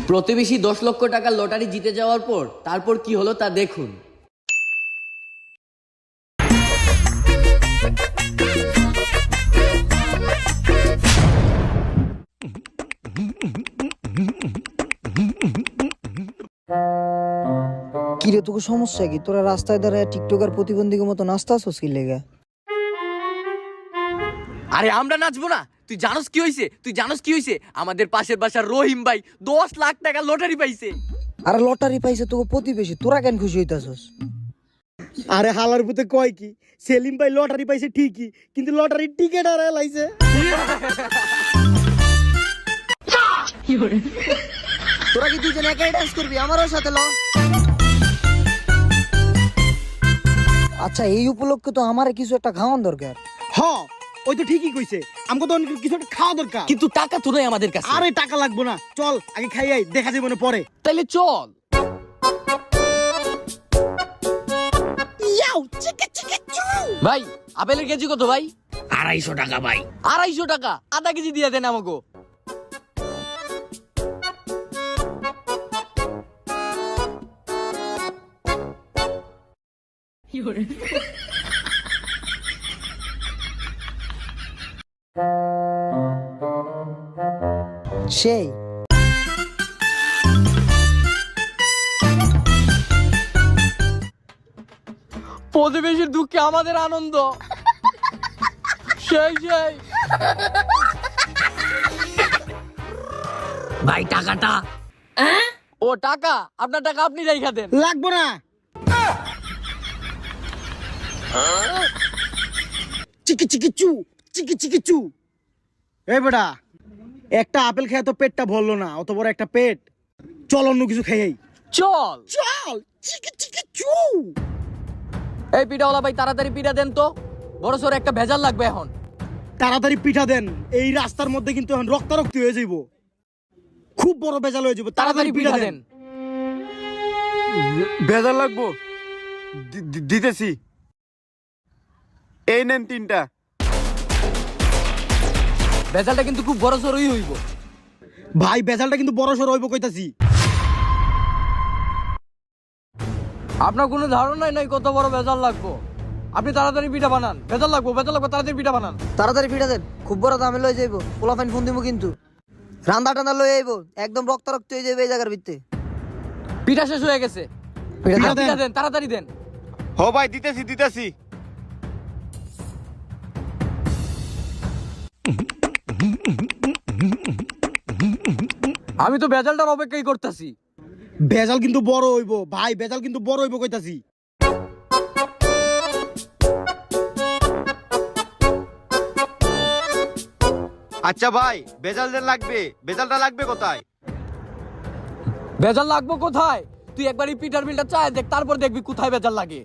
প্রতিবেশী 10 লক্ষ টাকার লটারি জিতে যাওয়ার পর তারপর কি হলো তা দেখুন। কিরে তোকে সমস্যা কি? তোরা রাস্তায় দাঁড়ায় টিকটকার প্রতিবন্ধীর মতো নাচতাছস কি লেগা? আরে আমরা নাচবো না? তুই জানোস কি হইছে? আমাদের পাশের বাসার রহিম ভাই 10 লাখ টাকা লটারি পাইছে। আরে লটারি পাইছে তোকে প্রতিবেশী, তোরা কেন খুশি হইতাছস? আরে হালার পুতে কয় কি, সেলিম ভাই লটারি পাইছে ঠিকই, কিন্তু লটারির টিকিট আর লাইছে। তোরা কি দুজন একাই ডান্স করবি? আমারও সাথে ল। আচ্ছা এই উপলক্ষে তো আমারে কিছু একটা খাওয়ান দরকার। হ ওই তো ঠিকই কইছে, আমাকে তো কিছু একটা খাওয়া দরকার। কিন্তু টাকা তো নাই আমাদের কাছে। আরে টাকা লাগবো না, চল আগে খাই আই, দেখা যাবে না পরে। তাইলে চল। ভাই আপেলের কেজি কত ভাই? 250 টাকা ভাই। 250 টাকা, আধা কেজি দিয়ে দেন আমাকে। সেই প্রতিবেশীর দুঃখে আমাদের আনন্দ। সেই ভাই টাকাটা। ও টাকা, আপনার টাকা আপনি রাইখা দেন। লাগবো না। চিকি চিকি চু, চিকি চিকি চু। এই বেটা, একটা আপেল খেয়ে তো পেটটা ভরলো না, অত বড় একটা পেট। চল অন্য কিছু খাই আই। চল চল চিকি চিকি চু। এই পিঠাওয়ালা ভাই তাড়াতাড়ি পিঠা দেন তো, বড় সড় একটা ভেজাল লাগবে এখন। তাড়াতাড়ি পিঠা দেন, এই রাস্তার মধ্যে কিন্তু এখন রক্তারক্তি হয়ে যাইব, খুব বড় ভেজাল হয়ে যাবে। তাড়াতাড়ি পিঠা দেন। ভেজাল লাগবো, দিতেছি। এই নেন 3টা। ভেজালটা কিন্তু খুব বড় সড়ই হইব। ভাই ভেজালটা কিন্তু বড় সড় হইব কইতাছি। আপনার কোনো ধারণাই নাই কত বড় ভেজাল লাগবো। আপনি তাড়াতাড়ি পিঠা বানান, ভেজাল লাগবো তাড়াতাড়ি পিঠা বানান। তাড়াতাড়ি পিঠা দেন, খুব বড় দামে লয়ে যাইবো। পোলাপাইন ফোন দিমু কিন্তু। রান্দা টান্দা লয়ে আইবো, একদম রক্তারক্ত হয়ে যাবে এই জায়গার ভিতরে। পিঠা শেষ হয়ে গেছে, পিঠা পিঠা দেন তাড়াতাড়ি দেন। হ ভাই দিতেছি। আমি তো ভেজালটার অপেক্ষাই করতেছি। ভেজাল কিন্তু বড় হইব ভাই, ভেজাল কিন্তু বড় হইব কইতাছি। আচ্ছা ভাই, ভেজালটা লাগবে কোথায়? ভেজাল লাগবো কোথায়? তুই একবার এই পিঠার বিলটা চায় দেখ, তারপর দেখবি কোথায় ভেজাল লাগে।